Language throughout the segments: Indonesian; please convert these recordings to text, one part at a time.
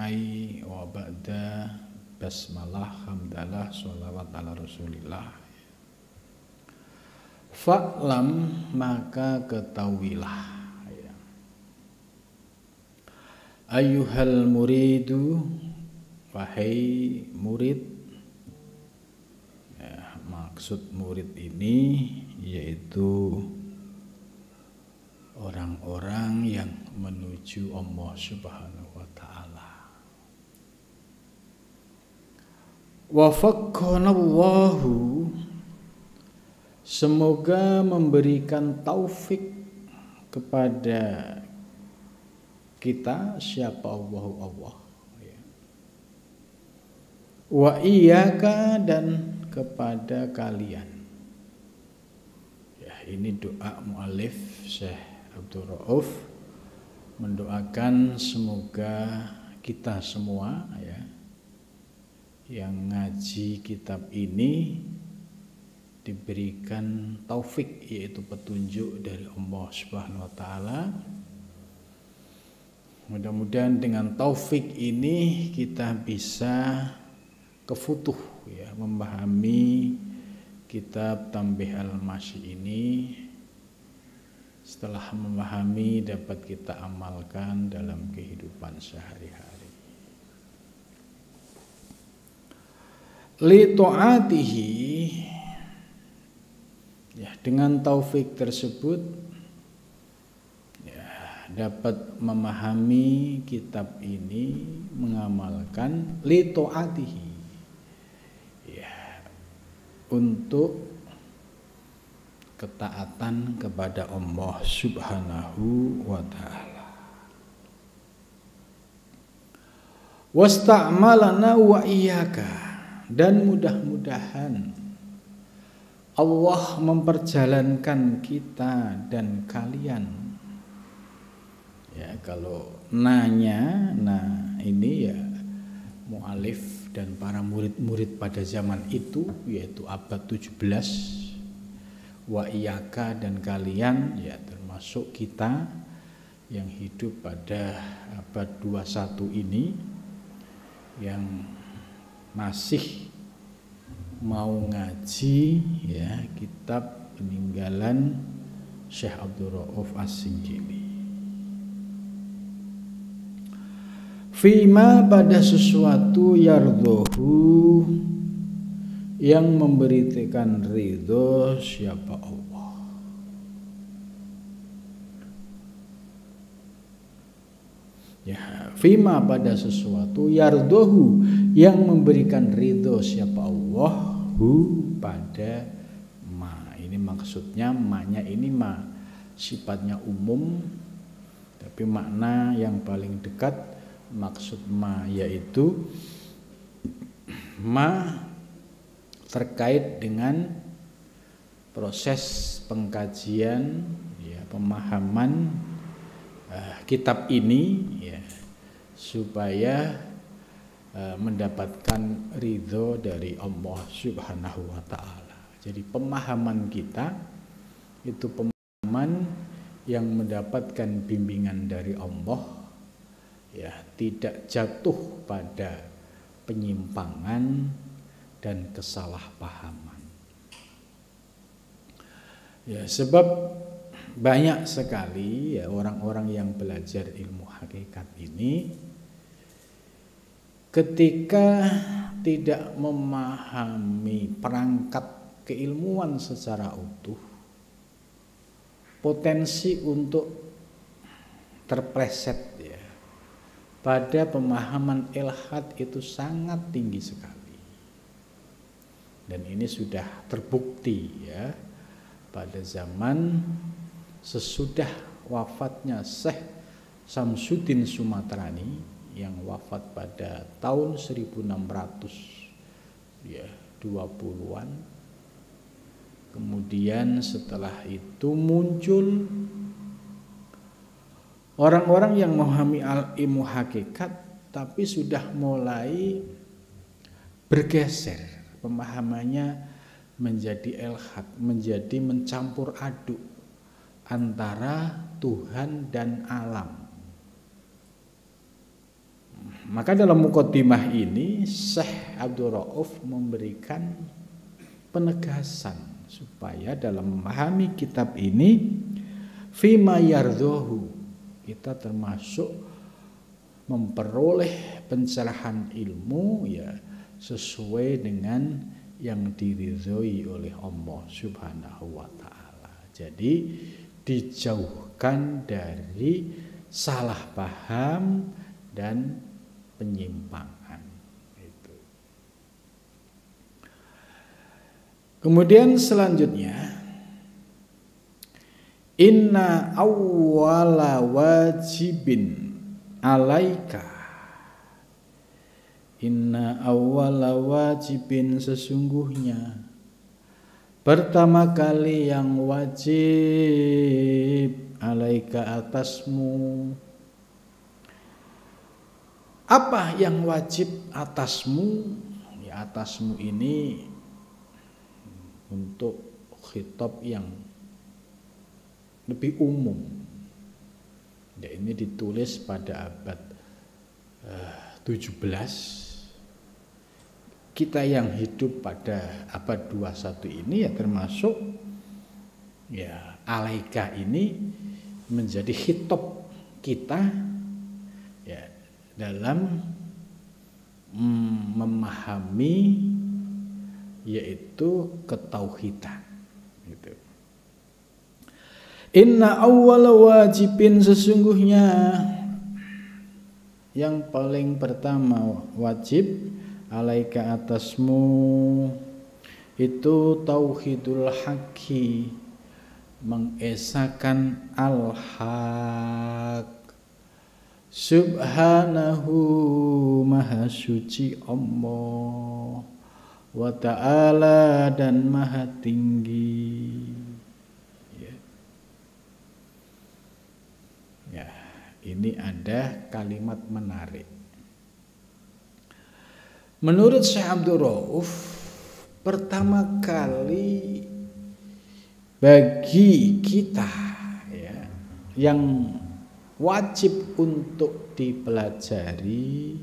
Fatihai wa ba'da basmalah hamdalah sholawat ala rasulillah. Fa'lam, maka ketahuilah, ayyuhal muridu, wahai murid. Maksud murid ini yaitu orang-orang yang menuju Allah Subhanahu wa ta'ala. Wafaqqanallahu, semoga memberikan taufik kepada kita, siapa Allah. Wa iyyaka, dan kepada kalian. Ya, ini doa mu'alif Syekh Abdul Rauf mendoakan semoga kita semua ya yang ngaji kitab ini diberikan taufik, yaitu petunjuk dari Allah Subhanahu wa ta'ala. Mudah-mudahan dengan taufik ini kita bisa kefutuh ya, memahami kitab Tanbih Al-Masyi ini. Setelah memahami dapat kita amalkan dalam kehidupan sehari-hari. Li ta'atihi, ya, dengan taufik tersebut ya, dapat memahami kitab ini, mengamalkan li ta'atihi, untuk ketaatan kepada Allah Subhanahu wa ta'ala. Wasta'malana wa iyyaka, dan mudah-mudahan Allah memperjalankan kita dan kalian. Ya, kalau nanya, nah ini ya mu'alif dan para murid-murid pada zaman itu, yaitu abad 17, wa iyyaka, dan kalian, ya termasuk kita yang hidup pada abad 21 ini, yang masih mau ngaji ya kitab peninggalan Syekh Abdul Rauf As-Sinjili. Fima, pada sesuatu yardhohu, yang memberikan ridho siapa Allah. Ya, fima, pada sesuatu yardhohu, yang memberikan ridho siapa Allah, hu, pada ma. Ini maksudnya ma-nya ini ma sifatnya umum, tapi makna yang paling dekat maksud ma yaitu ma terkait dengan proses pengkajian ya, pemahaman kitab ini ya, supaya mendapatkan ridho dari Allah Subhanahu wa ta'ala. Jadi pemahaman kita itu pemahaman yang mendapatkan bimbingan dari Allah, ya, tidak jatuh pada penyimpangan dan kesalahpahaman. Ya, sebab banyak sekali ya orang-orang yang belajar ilmu hakikat ini ketika tidak memahami perangkat keilmuan secara utuh, potensi untuk terpleset ya pada pemahaman ilhad itu sangat tinggi sekali. Dan ini sudah terbukti ya pada zaman sesudah wafatnya Syekh Samsuddin Sumatrani yang wafat pada tahun 1600 ya 20-an. Kemudian setelah itu muncul orang-orang yang memahami ilmu hakikat, tapi sudah mulai bergeser pemahamannya menjadi ilhad, menjadi mencampur aduk antara Tuhan dan alam. Maka dalam muqaddimah ini Syekh Abdul Rauf memberikan penegasan supaya dalam memahami kitab ini fima yardhahu kita termasuk memperoleh pencerahan ilmu ya sesuai dengan yang diridhoi oleh Allah Subhanahu wa taala. Jadi dijauhkan dari salah paham dan penyimpangan itu. Kemudian selanjutnya inna awwala wajibin alaika inna awwala wajibin sesungguhnya pertama kali yang wajib alaika atasmu. Apa yang wajib atasmu? Ya atasmu ini untuk khitab yang lebih umum. Ya, ini ditulis pada abad 17. Kita yang hidup pada abad 21 ini ya termasuk ya alaika ini menjadi khitab kita ya dalam memahami yaitu ketauhidan gitu. Inna awwala wajibin sesungguhnya yang paling pertama wajib alaika atasmu itu tauhidul haqqi mengesahkan al-haq subhanahu maha suci Allah wa ta'ala dan maha tinggi ya ini ada kalimat menarik. Menurut Syekh Abdul Rauf, pertama kali bagi kita ya, yang wajib untuk dipelajari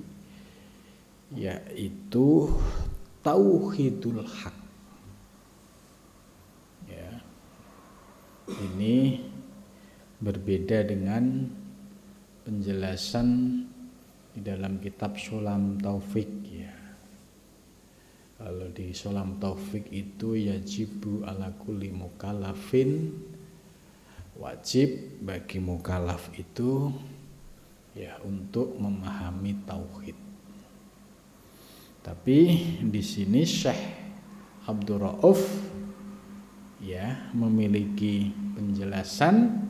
yaitu tauhidul haq. Ya. Ini berbeda dengan penjelasan di dalam kitab Sulam Taufik ya. Kalau di Sulam Taufik itu yajibu ala kulli mukallafin wajib bagi mukallaf itu ya untuk memahami tauhid. Tapi di sini Syekh Abdul Rauf ya memiliki penjelasan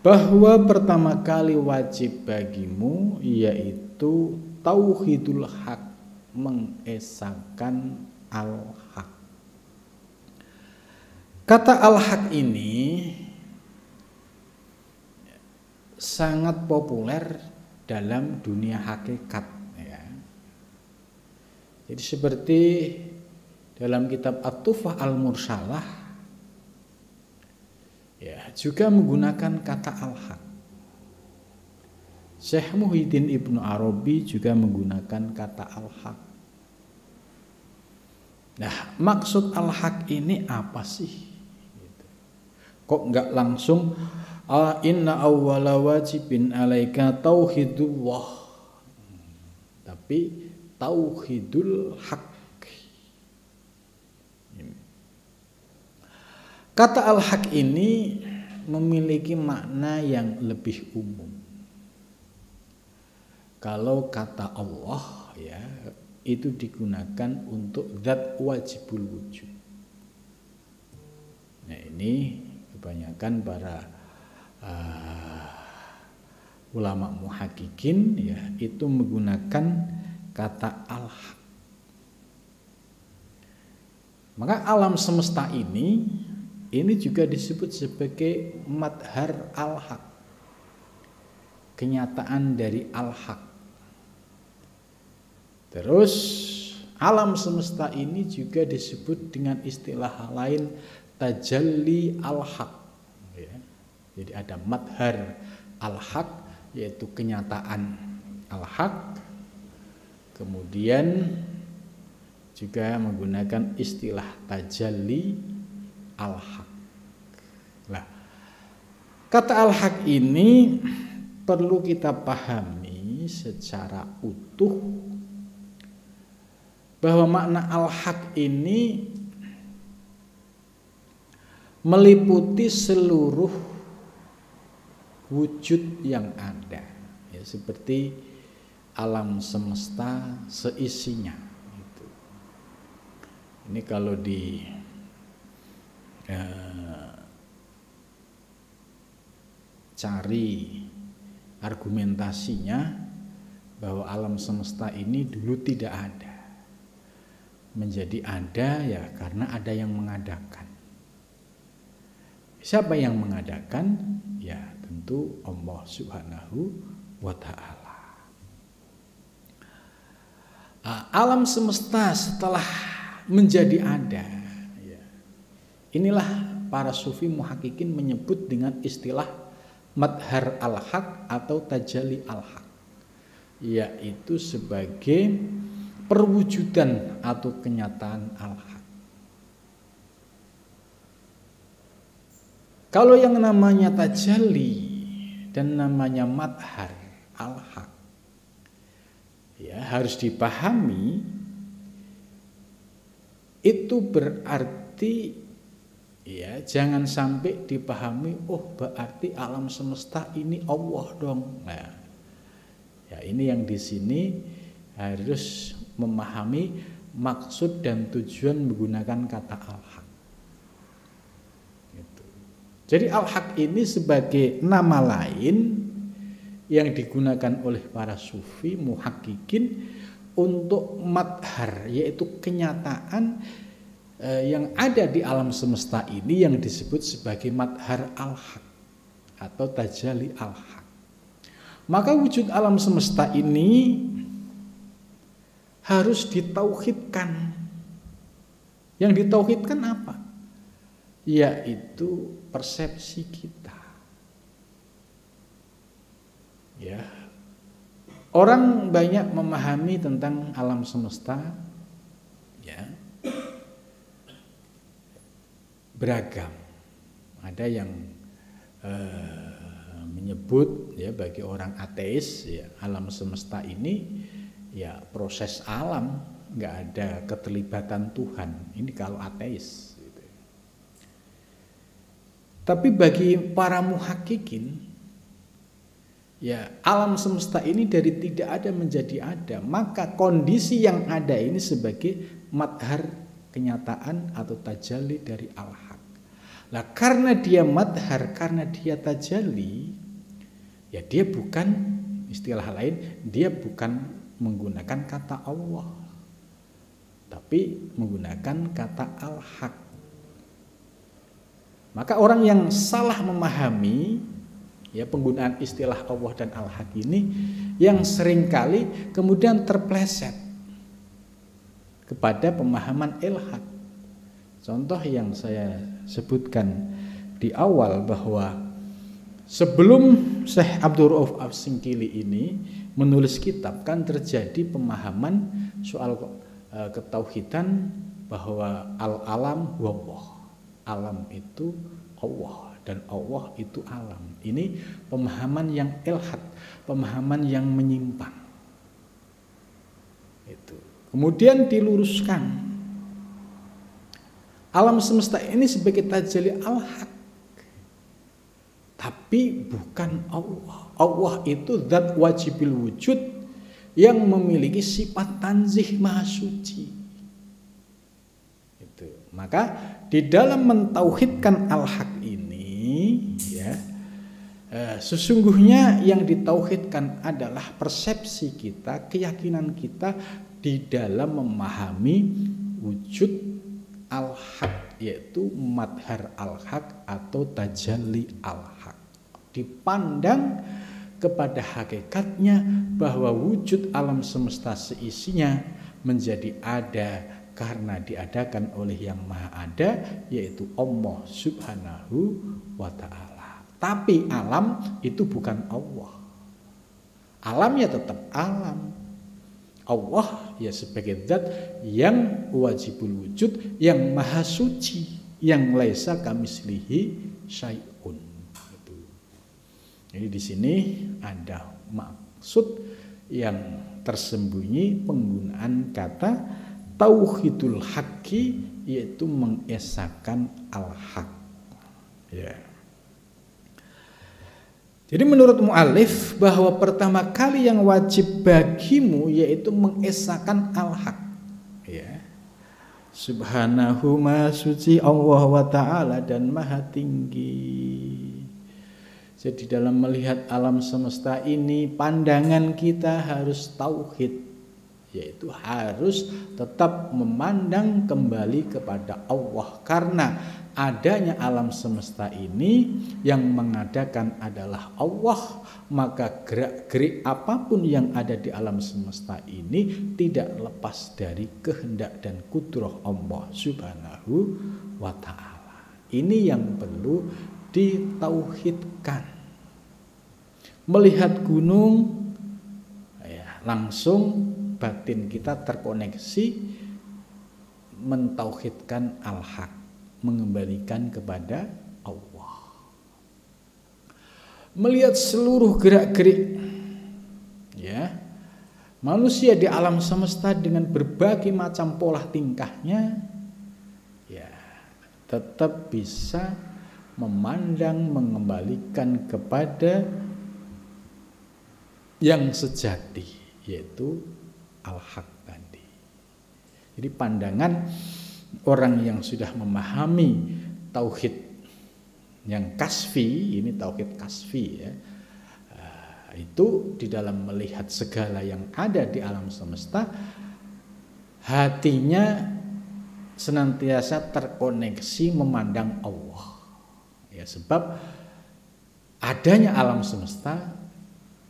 bahwa pertama kali wajib bagimu yaitu tauhidul haq mengesahkan al-haq. Kata al-haq ini sangat populer dalam dunia hakikat ya. Jadi seperti dalam kitab At-Tuhfah Al-Mursalah ya juga menggunakan kata al-haq. Syekh Muhyiddin Ibnu Arabi juga menggunakan kata al-haq. Nah, maksud al-haq ini apa sih? Kok enggak langsung inna awwala wajibin alaika tauhidullah, tapi tauhidul haq. Kata al-haq ini memiliki makna yang lebih umum. Kalau kata Allah ya itu digunakan untuk zat wajibul wujud. Nah ini kebanyakan para ulama muhaqqiqin ya itu menggunakan kata al-haq. Maka alam semesta ini juga disebut sebagai madhar al-haq, kenyataan dari al-haq. Terus alam semesta ini juga disebut dengan istilah lain tajalli al-haq ya. Jadi ada madhar al-haq yaitu kenyataan al-haq, Kemudian juga menggunakan istilah tajalli al-haq. Nah, kata al-haq ini perlu kita pahami secara utuh bahwa makna al-haq ini meliputi seluruh wujud yang ada, ya, seperti alam semesta seisinya. Gitu. Ini kalau cari argumentasinya bahwa alam semesta ini dulu tidak ada, menjadi ada ya karena ada yang mengadakan. Siapa yang mengadakan? Ya tentu Allah Subhanahu wa ta'ala. Alam semesta setelah menjadi ada, ya, inilah para sufi muhakkikin menyebut dengan istilah madhar al-haq atau tajalli al-haq, yaitu sebagai perwujudan atau kenyataan al-haq. Kalau yang namanya tajalli dan namanya madhar al-haq, ya harus dipahami, itu berarti ya jangan sampai dipahami oh berarti alam semesta ini Allah dong. Nah, ya ini yang di sini harus memahami maksud dan tujuan menggunakan kata al-haq. Jadi al-haq ini sebagai nama lain yang digunakan oleh para sufi muhakkikin untuk madhar, yaitu kenyataan yang ada di alam semesta ini yang disebut sebagai madhar al-haq atau tajalli al-haq. Maka wujud alam semesta ini harus ditauhidkan. Yang ditauhidkan apa? Yaitu persepsi kita. Ya. Orang banyak memahami tentang alam semesta, ya, beragam. Ada yang menyebut ya bagi orang ateis ya alam semesta ini ya proses alam, nggak ada keterlibatan Tuhan. Ini kalau ateis. Gitu. Tapi bagi para muhakkikin ya alam semesta ini dari tidak ada menjadi ada, maka kondisi yang ada ini sebagai madhar kenyataan atau tajalli dari al-haq. Nah, karena dia madhar, karena dia tajalli, ya dia bukan, istilah lain, dia bukan menggunakan kata Allah, tapi menggunakan kata al-haq. Maka orang yang salah memahami ya penggunaan istilah Allah dan al-haq ini yang seringkali kemudian terpleset kepada pemahaman ilhad. Contoh yang saya sebutkan di awal bahwa sebelum Syekh Abdul Rauf As-Singkili ini menulis kitab kan terjadi pemahaman soal ketauhidan bahwa al-alam huwallah. Alam itu Allah dan Allah itu alam. Ini pemahaman yang ilhad, pemahaman yang menyimpang. Itu. Kemudian diluruskan. Alam semesta ini sebagai tajalli al-haq. Tapi bukan Allah. Allah itu zat wajibil wujud yang memiliki sifat tanzih maha suci. Itu. Maka di dalam mentauhidkan al-haq ini ya sesungguhnya yang ditauhidkan adalah persepsi kita, keyakinan kita di dalam memahami wujud al-haq, yaitu madhar al-haq atau tajalli al-haq. Dipandang kepada hakikatnya bahwa wujud alam semesta seisinya menjadi ada karena diadakan oleh yang maha ada, yaitu Allah Subhanahu wa ta'ala. Tapi alam itu bukan Allah. Alamnya tetap alam. Allah ya sebagai zat yang wajibul wujud, yang maha suci, yang laisa kamislihi syai'un. Jadi di sini ada maksud yang tersembunyi penggunaan kata tauhidul haqqi, yaitu mengesahkan al-haq. Ya. Jadi menurut mu'alif bahwa pertama kali yang wajib bagimu yaitu mengesahkan al-haq. Ya. Subhanahu ma suci Allah wa ta'ala dan maha tinggi. Jadi dalam melihat alam semesta ini pandangan kita harus tauhid, yaitu harus tetap memandang kembali kepada Allah, karena adanya alam semesta ini yang mengadakan adalah Allah, maka gerak-gerik apapun yang ada di alam semesta ini tidak lepas dari kehendak dan kudrah Allah Subhanahu wa ta'ala. Ini yang perlu ditauhidkan. Melihat gunung ya, langsung batin kita terkoneksi mentauhidkan al-haq, mengembalikan kepada Allah. Melihat seluruh gerak-gerik ya manusia di alam semesta dengan berbagai macam pola tingkahnya, ya tetap bisa memandang, mengembalikan kepada yang sejati, yaitu al-haq tadi. Jadi pandangan orang yang sudah memahami tauhid yang kasfi, ini tauhid kasfi ya, itu di dalam melihat segala yang ada di alam semesta, hatinya senantiasa terkoneksi memandang Allah. Ya, sebab adanya alam semesta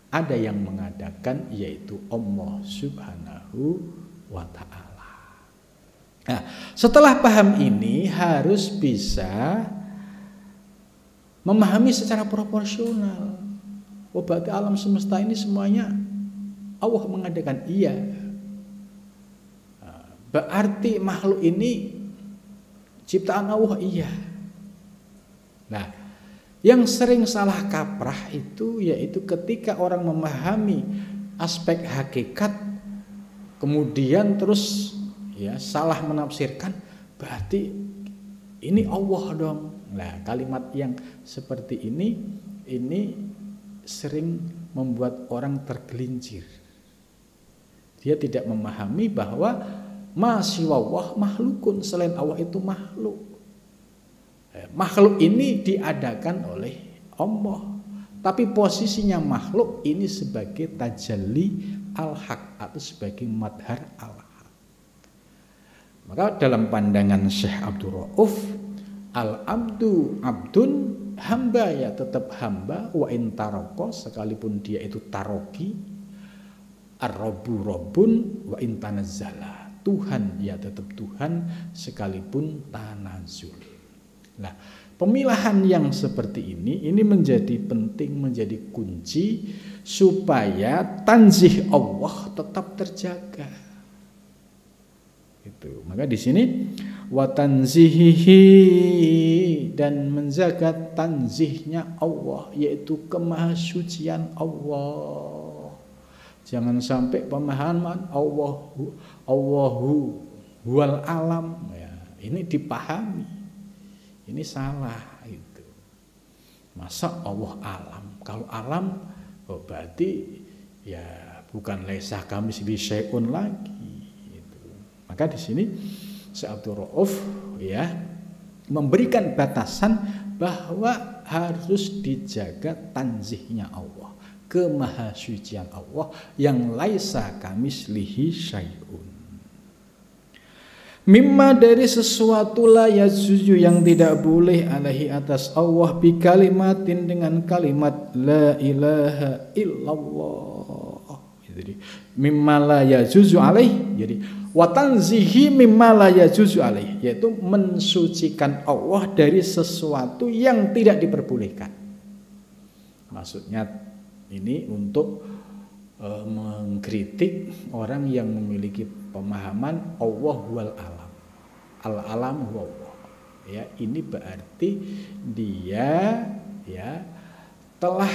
ada yang mengadakan, yaitu Allah Subhanahu wa ta'ala. Nah, setelah paham ini harus bisa memahami secara proporsional. Oh, berarti alam semesta ini semuanya Allah mengadakan. Iya. Berarti makhluk ini ciptaan Allah. Iya. Nah, yang sering salah kaprah itu yaitu ketika orang memahami aspek hakikat kemudian terus ya salah menafsirkan, berarti ini Allah dong. Nah, kalimat yang seperti ini sering membuat orang tergelincir. Dia tidak memahami bahwa ma siwallah makhlukun, selain Allah itu makhluk. Makhluk ini diadakan oleh Allah, tapi posisinya makhluk ini sebagai tajalli al-haq atau sebagai madhar al-haq. Maka dalam pandangan Syekh Abdul Rauf, al-abdu abdun, hamba ya tetap hamba, wa in taroko, sekalipun dia itu taroki, ar-rabbu rabbun, wa in tanazzala, Tuhan ya tetap Tuhan sekalipun tanazul. Nah, pemilahan yang seperti ini menjadi penting, menjadi kunci supaya tanzih Allah tetap terjaga. Itu. Maka di sini wa tanzihihi, dan menjaga tanzihnya Allah, yaitu kemahasucian Allah. Jangan sampai pemahaman Allahu huwal alam ya, ini dipahami. Ini salah itu. Masa Allah alam? Kalau alam berarti ya bukan laisa kamislihi syai'un lagi gitu. Maka di sini Syekh Abdul Rauf ya memberikan batasan bahwa harus dijaga tanzihnya Allah, kemahasucian Allah yang laisa kamislihi syai'un. Mimma dari sesuatu la yajuzu yang tidak boleh alaihi atas Allah bi kalimatin dengan kalimat la ilaha illallah. Jadi mimma la yajuzu alaihi, jadi wa tanzihi mimma la yajuzu alaihi, yaitu mensucikan Allah dari sesuatu yang tidak diperbolehkan. Maksudnya ini untuk mengkritik orang yang memiliki pemahaman Allah wal alam, al alam huwa. Ya, ini berarti dia ya telah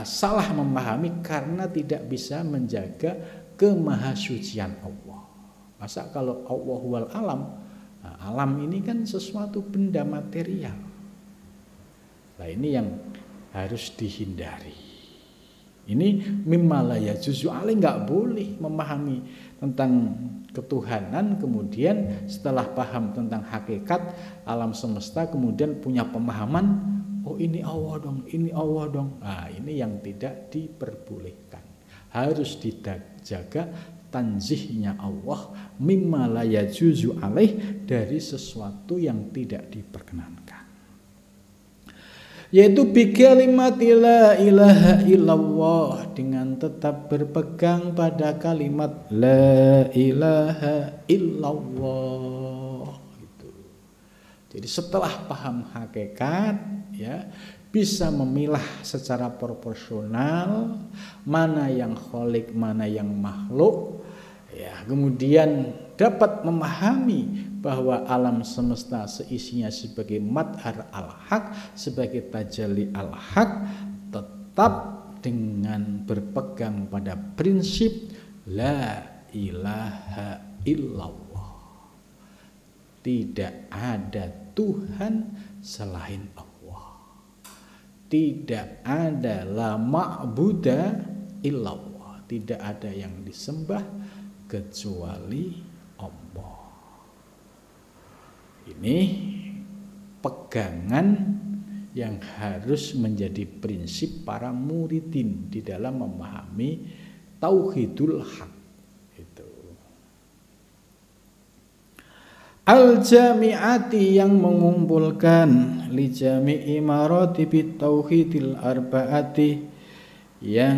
salah memahami karena tidak bisa menjaga kemahasucian Allah. Masa kalau Allah wal alam, alam ini kan sesuatu benda material. Nah, ini yang harus dihindari. Ini mimmalaya juzu ale, nggak boleh memahami tentang ketuhanan, kemudian setelah paham tentang hakikat alam semesta, kemudian punya pemahaman, oh ini Allah dong, ini Allah dong. Nah, ini yang tidak diperbolehkan. Harus dijaga tanzihnya Allah mimmalaya juzu alaih, dari sesuatu yang tidak diperkenankan. Yaitu bi kalimat la ilaha illallah, dengan tetap berpegang pada kalimat la ilaha illallah gitu. Jadi setelah paham hakikat ya, bisa memilah secara proporsional mana yang khalik, mana yang makhluk ya, kemudian dapat memahami bahwa alam semesta seisinya sebagai madhar al-haq, sebagai tajalli al-haq, tetap dengan berpegang pada prinsip la ilaha illallah. Tidak ada Tuhan selain Allah. Tidak ada la ma'buda illallah. Tidak ada yang disembah kecuali Allah. Ini pegangan yang harus menjadi prinsip para muridin di dalam memahami tauhidul haq itu. Al-jami'ati, yang mengumpulkan, li jami'i maratibit tauhidil arba'ati, yang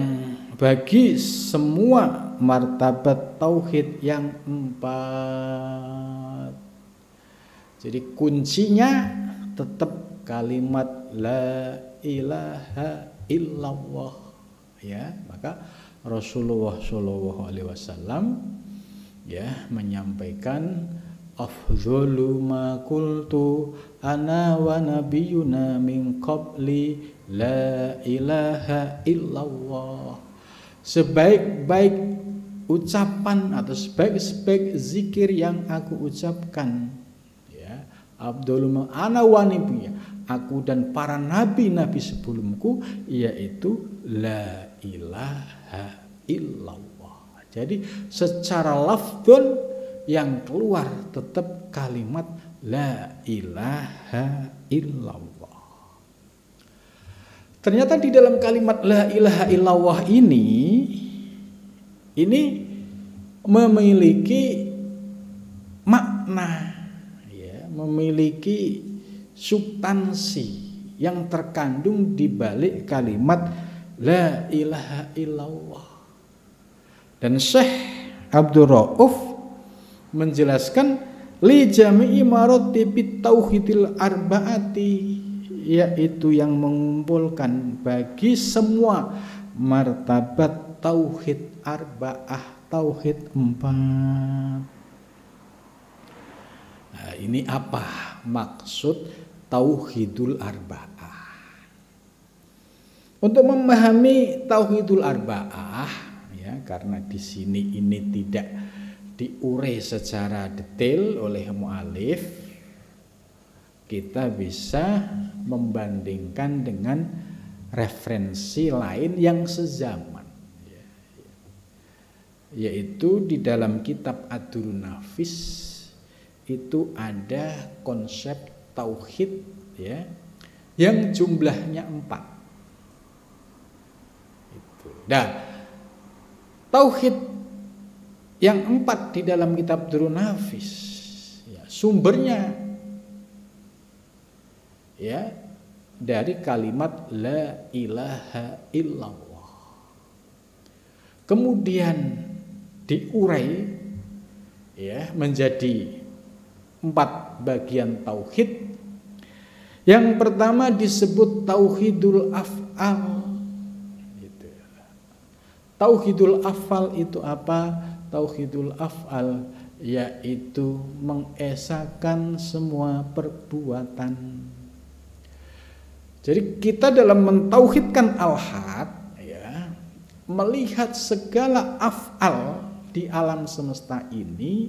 bagi semua martabat tauhid yang 4. Jadi kuncinya tetap kalimat la ilaha illallah ya. Maka Rasulullah Shallallahu Alaihi Wasallam ya menyampaikan afdhalu ma qultu ana wa nabiyuna min qabli la ilaha illallah. Sebaik-baik ucapan atau sebaik-baik zikir yang aku ucapkan, Abdul ana wa nabiya, aku dan para nabi-nabi sebelumku, yaitu la ilaha illallah. Jadi secara lafdzun yang keluar tetap kalimat la ilaha illallah. Ternyata di dalam kalimat la ilaha illallah ini memiliki makna, memiliki substansi yang terkandung di balik kalimat la ilaha illallah. Dan Syekh Abdul Rauf menjelaskan li jami'i maratibit tauhidil arba'ati, yaitu yang mengumpulkan bagi semua martabat tauhid arba'ah, tauhid 4. Nah, ini apa maksud tauhidul arba'ah? Untuk memahami tauhidul arba'ah ya, karena di sini ini tidak diurai secara detail oleh mu'alif, kita bisa membandingkan dengan referensi lain yang sezaman, yaitu di dalam kitab Ad-Durrun Nafis itu ada konsep tauhid ya, yang jumlahnya 4. Nah, tauhid yang 4 di dalam kitab Ad-Durrun Nafis ya, sumbernya ya dari kalimat la ilaha illallah. Kemudian diurai ya menjadi 4 bagian tauhid. Yang pertama disebut tauhidul af'al. Tauhidul afal itu apa? Tauhidul afal yaitu mengesahkan semua perbuatan. Jadi kita dalam mentauhidkan al-had, ya, melihat segala afal di alam semesta ini,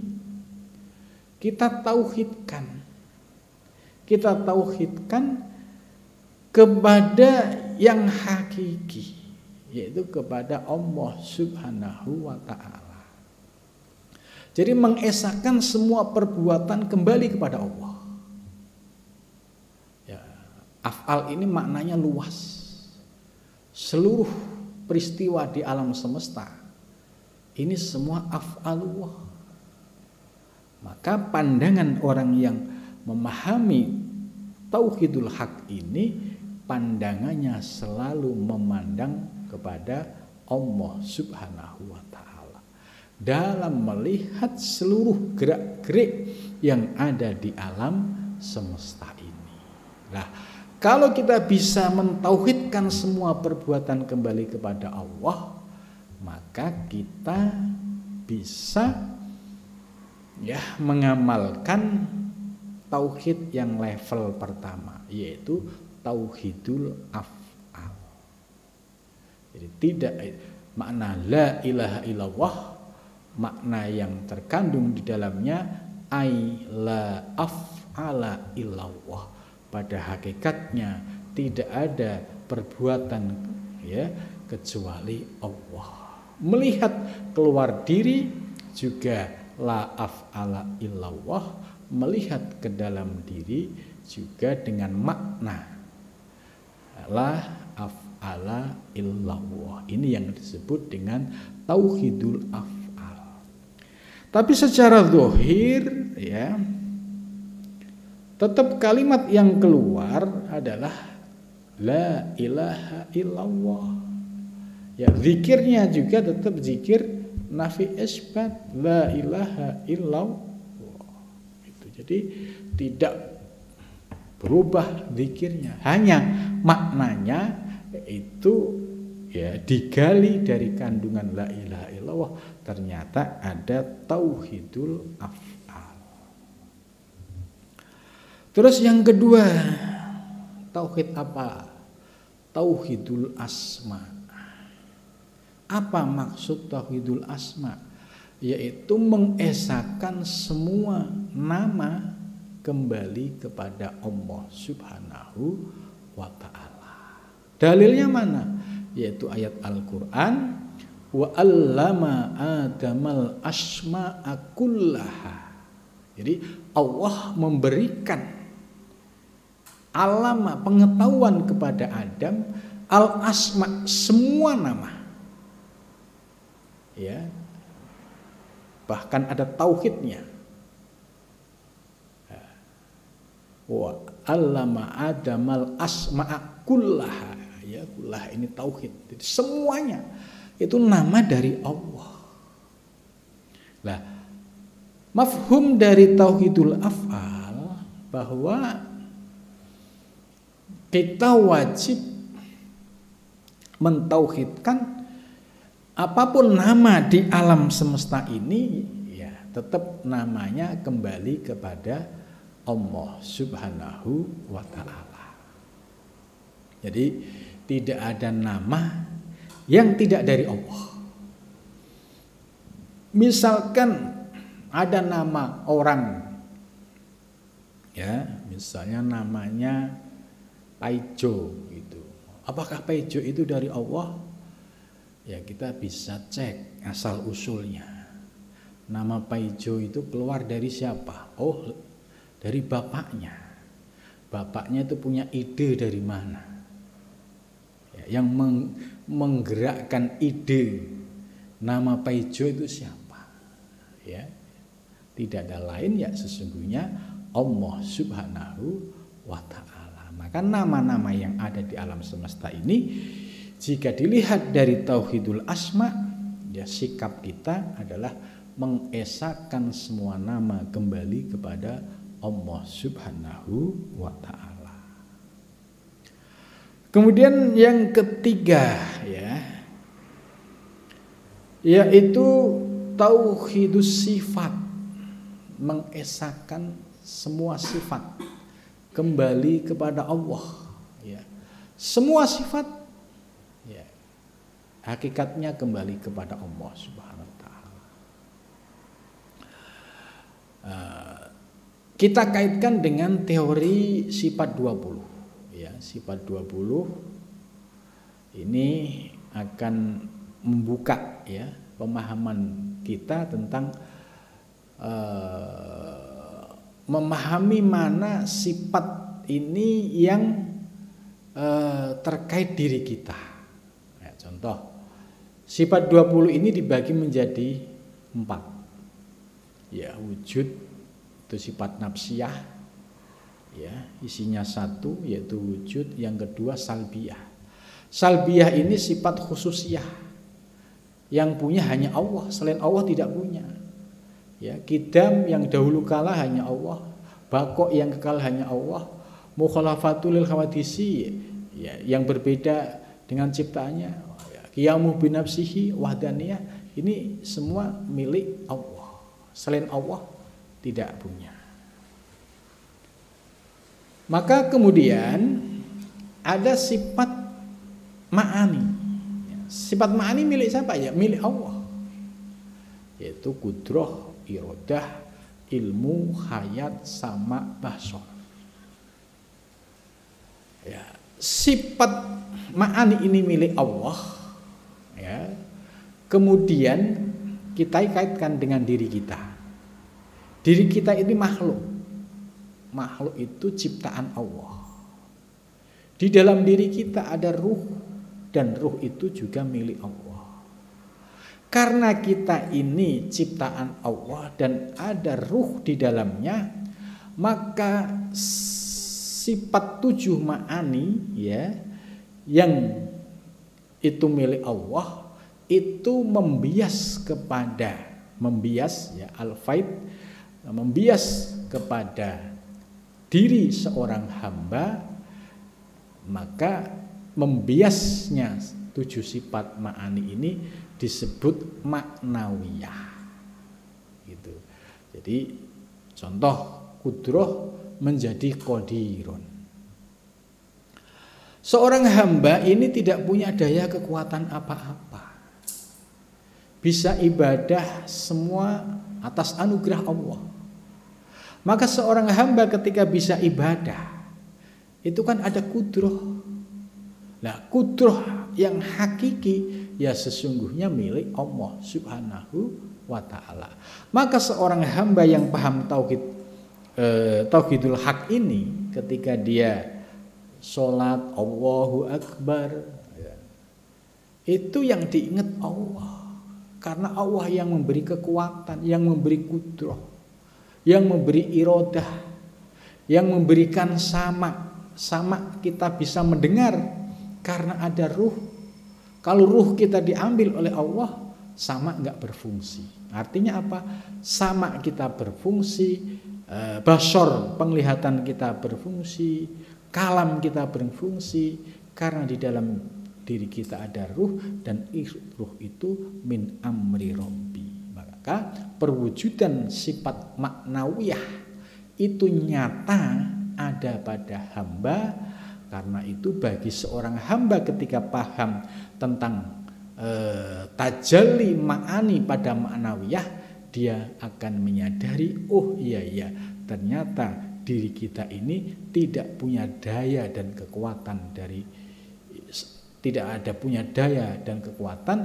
kita tauhidkan. Kita tauhidkan kepada yang hakiki, yaitu kepada Allah Subhanahu wa ta'ala. Jadi mengesahkan semua perbuatan kembali kepada Allah. Af'al ini maknanya luas. Seluruh peristiwa di alam semesta ini semua af'alullah. Maka pandangan orang yang memahami tauhidul haq ini, pandangannya selalu memandang kepada Allah Subhanahu wa ta'ala dalam melihat seluruh gerak-gerik yang ada di alam semesta ini. Nah, kalau kita bisa mentauhidkan semua perbuatan kembali kepada Allah, maka kita bisa mengamalkan tauhid yang level pertama, yaitu tauhidul af'al. Jadi tidak makna la ilaha illallah, makna yang terkandung di dalamnya ai la af'ala illallah. Pada hakikatnya tidak ada perbuatan kecuali Allah. Melihat keluar diri juga la af'ala illallah, melihat ke dalam diri juga dengan makna la af'ala illallah. Ini yang disebut dengan tauhidul af'al. Tapi secara zahir tetap kalimat yang keluar adalah la ilaha illallah. Zikirnya juga tetap zikir nafi isbat, la ilaha illallah. Jadi tidak berubah zikirnya, hanya maknanya itu digali dari kandungan la ilaha illallah, ternyata ada tauhidul af'al. Terus yang kedua, tauhid apa? Tauhidul asma. Apa maksud tauhidul asma? Yaitu mengesahkan semua nama kembali kepada Allah Subhanahu wa ta'ala. Dalilnya mana? Yaitu ayat Al-Quran, wa 'allama adamal asma'a kullaha. Jadi Allah memberikan alama pengetahuan kepada Adam al-asma, semua nama. Bahkan ada tauhidnya. Wa 'allama adamal asma'a kullaha. Kullah ini tauhid. Jadi semuanya itu nama dari Allah. Lah, mafhum dari tauhidul af'al bahwa kita wajib mentauhidkan apapun nama di alam semesta ini, tetap namanya kembali kepada Allah Subhanahu wa ta'ala. Jadi tidak ada nama yang tidak dari Allah. Misalkan ada nama orang, misalnya namanya Paijo gitu. Apakah Paijo itu dari Allah? Kita bisa cek asal usulnya. Nama Paijo itu keluar dari siapa? Oh, dari bapaknya. Bapaknya itu punya ide dari mana? Yang menggerakkan ide nama Paijo itu siapa? Tidak ada lain sesungguhnya Allah Subhanahu wa ta'ala. Maka nama-nama yang ada di alam semesta ini, jika dilihat dari tauhidul asma, sikap kita adalah mengesahkan semua nama kembali kepada Allah Subhanahu wa ta'ala. Kemudian yang ketiga, yaitu tauhidus sifat, mengesahkan semua sifat kembali kepada Allah, ya. Semua sifat, ya, hakikatnya kembali kepada Allah Subhanahu wa taala. Kita kaitkan dengan teori sifat 20, ya. Sifat 20 ini akan membuka, ya, pemahaman kita tentang memahami mana sifat ini yang terkait diri kita. Ya, contoh, sifat 20 ini dibagi menjadi 4. Ya, wujud itu sifat nafsiyah, ya, isinya 1 yaitu wujud. Yang kedua salbiyah. Salbiyah ini sifat khususiyah, yang punya hanya Allah, selain Allah tidak punya. Ya, kidam yang dahulu kala hanya Allah, baqo yang kekal hanya Allah, mukhalafatul lil khawadisi, ya, yang berbeda dengan ciptaannya, ya, qiyamu binafsihi wahdaniyah, ini semua milik Allah, selain Allah tidak punya. Maka kemudian ada sifat ma'ani. Sifat ma'ani milik siapa? Ya, milik Allah, yaitu kudrah, iradah, ilmu, hayat, sama, basar. Ya, sifat ma'ani ini milik Allah, ya. Kemudian kita kaitkan dengan diri kita. Diri kita ini makhluk. Makhluk itu ciptaan Allah. Di dalam diri kita ada ruh, dan ruh itu juga milik Allah. Karena kita ini ciptaan Allah dan ada ruh di dalamnya, maka sifat 7 ma'ani, ya, yang itu milik Allah itu membias kepada, ya, al-faid, membias kepada diri seorang hamba. Maka membiasnya 7 sifat ma'ani ini disebut maknawiyah, gitu. Jadi contoh, kudroh menjadi qadirun. Seorang hamba ini tidak punya daya kekuatan apa-apa, bisa ibadah semua atas anugerah Allah. Maka seorang hamba ketika bisa ibadah, itu kan ada kudroh. Nah, kudroh yang hakiki ya sesungguhnya milik Allah Subhanahu wa ta'ala. Maka seorang hamba yang paham tauhidul haq ini, ketika dia sholat Allahu Akbar, ya, itu yang diingat Allah. Karena Allah yang memberi kekuatan, yang memberi kudroh, yang memberi iradah, yang memberikan sama kita bisa mendengar karena ada ruh. Kalau ruh kita diambil oleh Allah, sama nggak berfungsi. Artinya apa? Sama kita berfungsi, basor penglihatan kita berfungsi, kalam kita berfungsi, karena di dalam diri kita ada ruh, dan ruh itu min amri rabbi. Maka perwujudan sifat maknawiyah itu nyata ada pada hamba. Karena itu bagi seorang hamba ketika paham tentang tajalli ma'ani pada ma'nawiyah, dia akan menyadari, oh iya, ternyata diri kita ini tidak punya daya dan kekuatan tidak ada punya daya dan kekuatan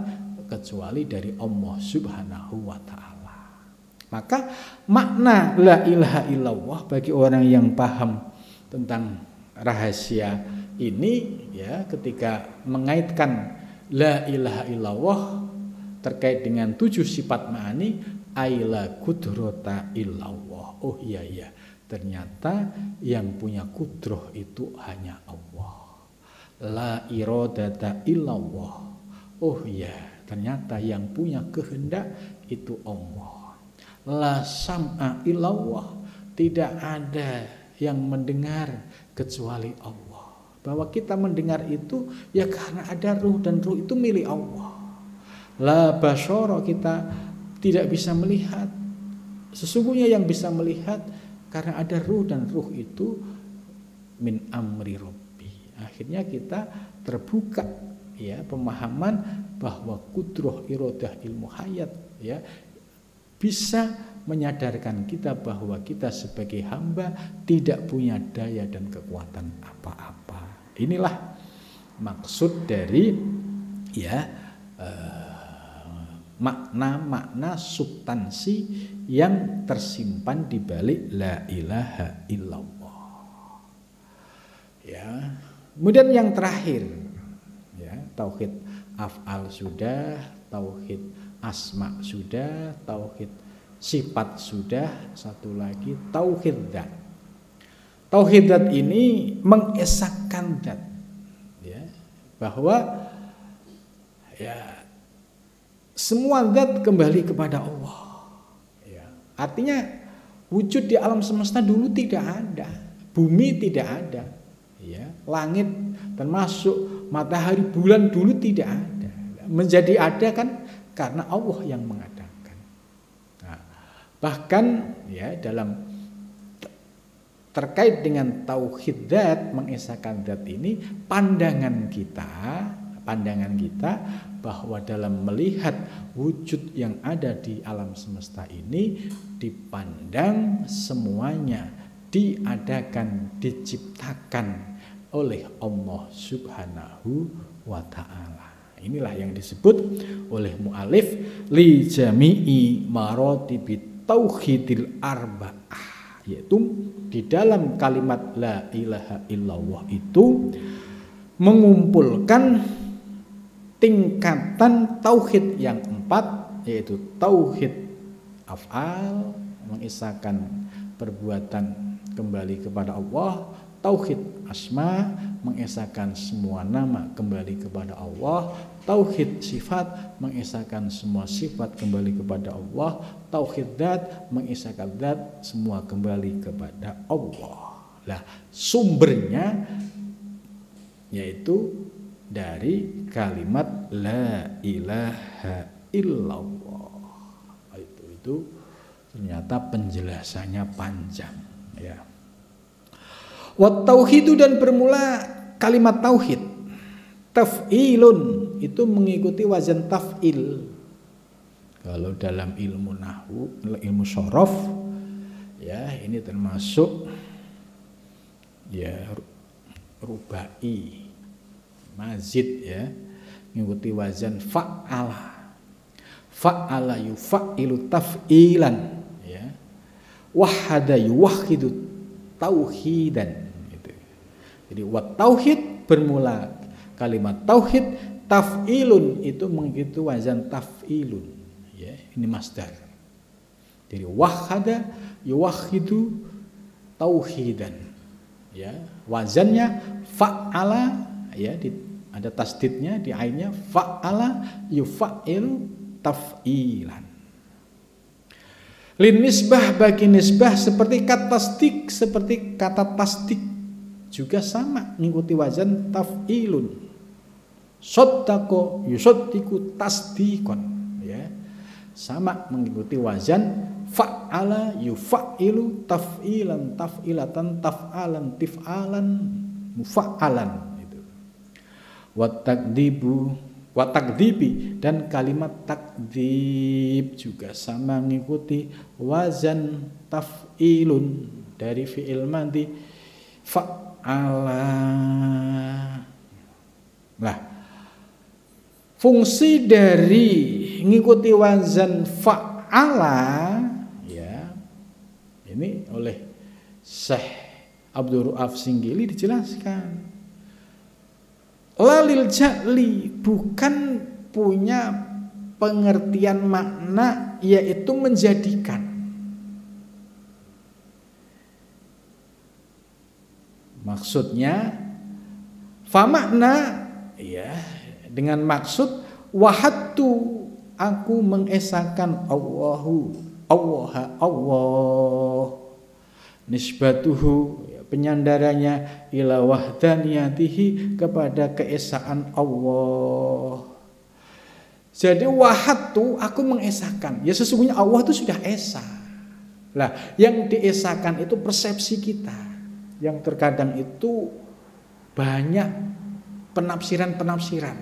kecuali dari Allah Subhanahu wa ta'ala. Maka makna la ilaha illallah bagi orang yang paham tentang rahasia ini, ya, ketika mengaitkan la ilaha illallah terkait dengan 7 sifat ma'ani, aila kudrata illallah. Oh iya, ternyata yang punya kudroh itu hanya Allah. La iradata illallah. Oh iya, ternyata yang punya kehendak itu Allah. La sam'a illallah. Tidak ada yang mendengar kecuali Allah. Bahwa kita mendengar itu ya karena ada ruh, dan ruh itu milik Allah. La basyara, kita tidak bisa melihat. Sesungguhnya yang bisa melihat karena ada ruh, dan ruh itu min amri Rabbi. Akhirnya kita terbuka ya pemahaman bahwa kudrah iradah ilmu hayat ya bisa menyadarkan kita bahwa kita sebagai hamba tidak punya daya dan kekuatan apa-apa. Inilah maksud dari ya makna-makna substansi yang tersimpan di balik la ilaha illallah. Ya. Kemudian yang terakhir ya, tauhid af'al sudah, tauhid asma sudah, tauhid sifat sudah, satu lagi tauhid dzat. Tauhid dzat ini mengesahkan dzat ya, bahwa ya semua zat kembali kepada Allah ya. Artinya wujud di alam semesta dulu tidak ada, bumi tidak ada ya, langit termasuk matahari bulan dulu tidak ada. Menjadi ada kan karena Allah yang mengadakan. Nah, bahkan ya dalam terkait dengan tauhid dzat, mengesahkan zat ini, pandangan kita bahwa dalam melihat wujud yang ada di alam semesta ini dipandang semuanya diadakan, diciptakan oleh Allah Subhanahu wa ta'ala. Inilah yang disebut oleh mu'alif li jami'i maratibit tauhidil arba'ah, yaitu di dalam kalimat la ilaha illallah itu mengumpulkan tingkatan tauhid yang 4, yaitu tauhid af'al, mengisahkan perbuatan kembali kepada Allah, tauhid asma, mengesahkan semua nama kembali kepada Allah, tauhid sifat, mengesahkan semua sifat kembali kepada Allah, tauhid dzat, mengesahkan dzat semua kembali kepada Allah. Lah, sumbernya yaitu dari kalimat la ilaha illallah. Itu ternyata penjelasannya panjang ya. Wa tauhidu, dan bermula kalimat tauhid taf'ilun, itu mengikuti wazan taf'il. Kalau dalam ilmu nahwu, ilmu shorof ya, ini termasuk ya rubai, mazid ya, mengikuti wazan fa'ala yufa'ilu taf'ilan ya, wahada yuwahidu tauhidan gitu. Jadi wat tauhid bermula kalimat tauhid, taf'ilun itu mengikuti wazan taf'ilun ya, ini masdar. Jadi wahada yuwahidu tauhidan ya, wazannya fa'ala ya, ada tasdidnya di ainnya, fa'ala yufa'ilu taf'ilan. Lin nisbah, bagi nisbah seperti kata tasdik, seperti kata tasdik juga sama mengikuti wazan taf'ilun. Soddaqo yusaddiqu tasdikon ya, sama mengikuti wazan fa'ala yufa'ilu taf'ilan, taf'ilatan, taf'alan, tif'alan, mufa'alan. Watakdibi, dan kalimat takdib juga sama mengikuti wazan taf'ilun dari fi'il madhi fa'ala. Nah, fungsi dari mengikuti wazan fa'ala ya, ini oleh Syekh Abdul Ru'af Singgili dijelaskan. Lalil ja'li, bukan punya pengertian makna yaitu menjadikan. Maksudnya fa makna ya, dengan maksud wahadtu, aku mengesahkan Allah nisbatuhu, penyandarannya ila wahdaniyatihi, kepada keesaan Allah, Jadi wahadtu, aku mengesahkan. Ya sesungguhnya Allah itu sudah esa. Lah, yang diesakan itu persepsi kita. Yang terkadang itu banyak penafsiran-penafsiran.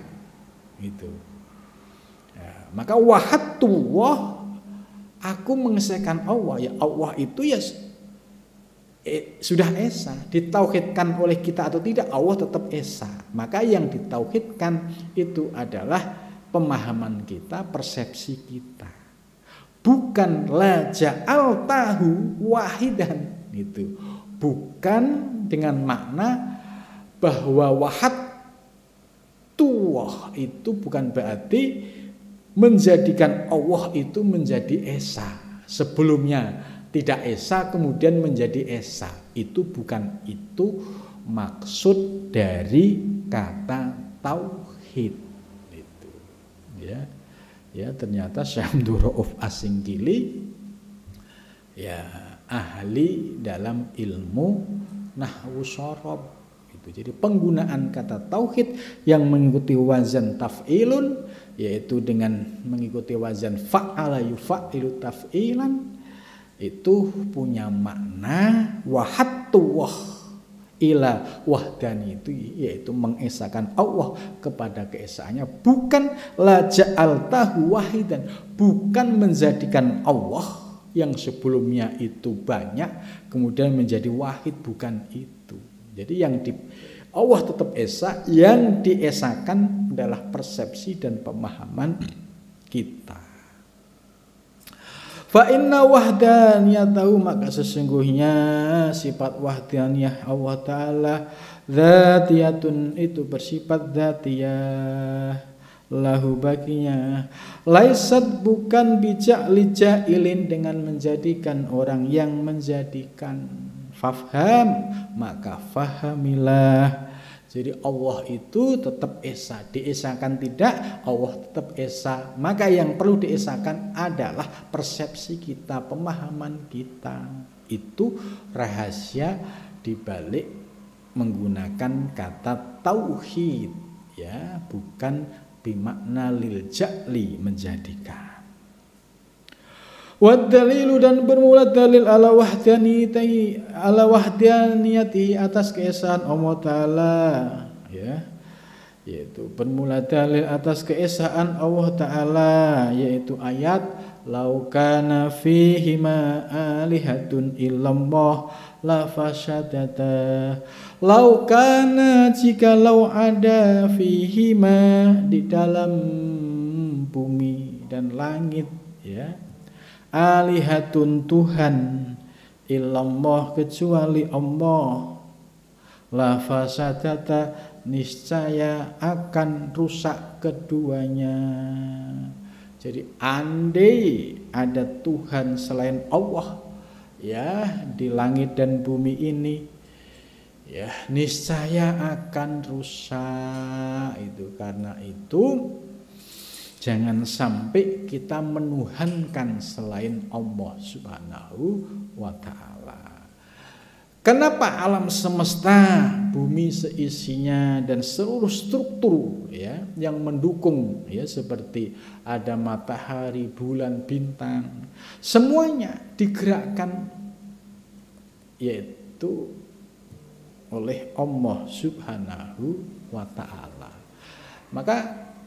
Gitu. Ya, maka wahadtu wah, aku mengesahkan Allah. Ya Allah itu ya sudah esa, ditauhidkan oleh kita atau tidak, Allah tetap esa. Maka yang ditauhidkan itu adalah pemahaman kita, persepsi kita. Bukan la ja'altahu wahidan itu. Bukan dengan makna bahwa wahad tuwah itu bukan berarti menjadikan Allah itu menjadi esa. Sebelumnya tidak esa kemudian menjadi esa. Itu bukan itu maksud dari kata tauhid. Itu. Ya ternyata Syekh Abdul Rauf As-Singkili ya ahli dalam ilmu nahwu shorob. Itu. Jadi penggunaan kata tauhid yang mengikuti wazan taf'ilun, yaitu dengan mengikuti wazan fa'ala yufa'ilu taf'ilan, itu punya makna wahadtuwah ila wahdani, itu yaitu mengesahkan Allah kepada keesaannya, bukan la ja'altahu wahidan, bukan menjadikan Allah yang sebelumnya itu banyak kemudian menjadi wahid, bukan itu. Jadi yang Allah tetap esa, yang diesakan adalah persepsi dan pemahaman kita. Fa inna wahdaniyatahu, maka sesungguhnya sifat wahdaniyah Allah Ta'ala dzatiyatun, itu bersifat dzatiyah, lahu baginya, laisat bukan bijak lijailin, dengan menjadikan orang yang menjadikan. Fafham, maka fahamilah. Jadi Allah itu tetap esa, diesakan tidak, Allah tetap esa. Maka yang perlu diesakan adalah persepsi kita, pemahaman kita. Itu rahasia dibalik menggunakan kata tauhid, ya, bukan bimakna lil ja'li, menjadikan. Wad dalilu, dan bermula dalil ala wahdaniyati, atas keesaan Allah Ta'ala, ya, yaitu bermula dalil atas keesaan Allah Ta'ala, yaitu ayat lau kana fihima alihatun illallah la fasadata. Lau kana, jikalau ada, fihima, di dalam bumi dan langit, ya, alihatun Tuhan, illallah kecuali Allah, la fasadata, niscaya akan rusak keduanya. Jadi andai ada Tuhan selain Allah, ya, di langit dan bumi ini, ya, niscaya akan rusak. Itu karena itu jangan sampai kita menuhankan selain Allah Subhanahu wa Ta'ala. Kenapa alam semesta, bumi seisinya dan seluruh struktur, ya, yang mendukung, ya, seperti ada matahari, bulan, bintang, semuanya digerakkan yaitu oleh Allah Subhanahu wa Ta'ala. Maka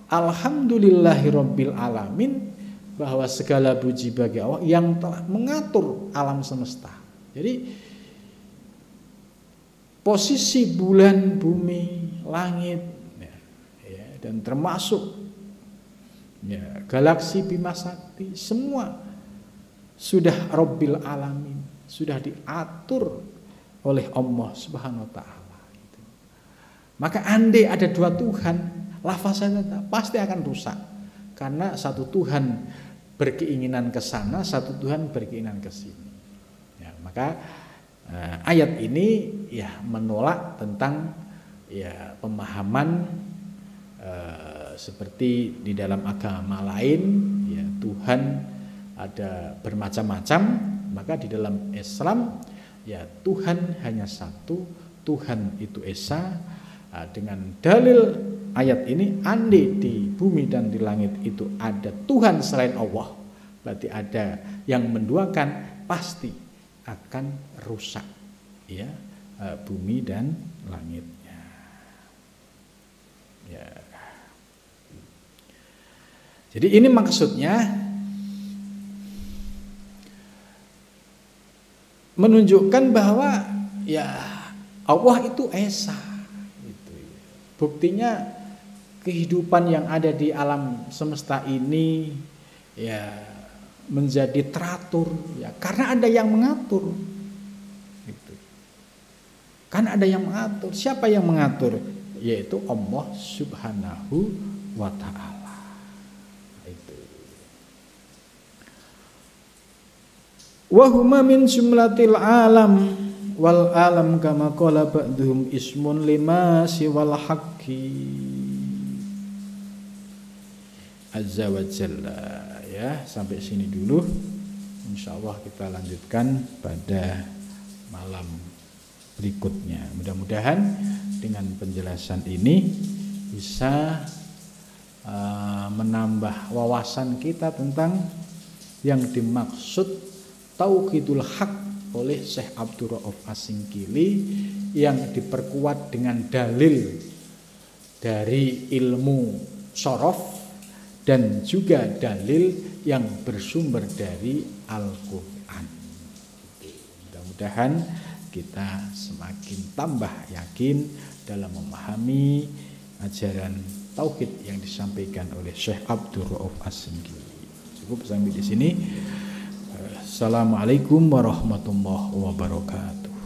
alhamdulillahirabbil alamin, bahwa segala puji bagi Allah yang telah mengatur alam semesta. Jadi posisi bulan, bumi, langit, ya, dan termasuk, ya, galaksi Bima Sakti, semua sudah Rabbil alamin, sudah diatur oleh Allah Subhanahu wa Ta'ala. Maka andai ada dua Tuhan, lafaznya pasti akan rusak, karena satu Tuhan berkeinginan ke sana, satu Tuhan berkeinginan ke sini. Ya, maka ayat ini, ya, menolak tentang, ya, pemahaman seperti di dalam agama lain, ya, Tuhan ada bermacam-macam. Maka di dalam Islam, ya, Tuhan hanya satu, Tuhan itu esa, dengan dalil ayat ini, andai di bumi dan di langit itu ada Tuhan selain Allah, berarti ada yang menduakan, pasti akan rusak ya bumi dan langitnya. Ya. Jadi ini maksudnya menunjukkan bahwa ya Allah itu esa. Gitu. Buktinya kehidupan yang ada di alam semesta ini ya menjadi teratur ya karena ada yang mengatur. Gitu. Karena ada yang mengatur. Siapa yang mengatur? Yaitu Allah Subhanahu wa ta'ala. Wahuma min jumlatil alam wal alam kama qala ba'dhum ismun lima siwal haqqi azza wa jalla. Ya, sampai sini dulu. Insyaallah kita lanjutkan pada malam berikutnya. Mudah-mudahan dengan penjelasan ini bisa menambah wawasan kita tentang yang dimaksud Tauhidul Haq oleh Syekh Abdul Rauf As-Singkili yang diperkuat dengan dalil dari ilmu sorof dan juga dalil yang bersumber dari Al-Quran. Mudah-mudahan kita semakin tambah yakin dalam memahami ajaran tauhid yang disampaikan oleh Syekh Abdul Rauf As-Singkili. Cukup sampai di sini. Assalamualaikum warahmatullahi wabarakatuh.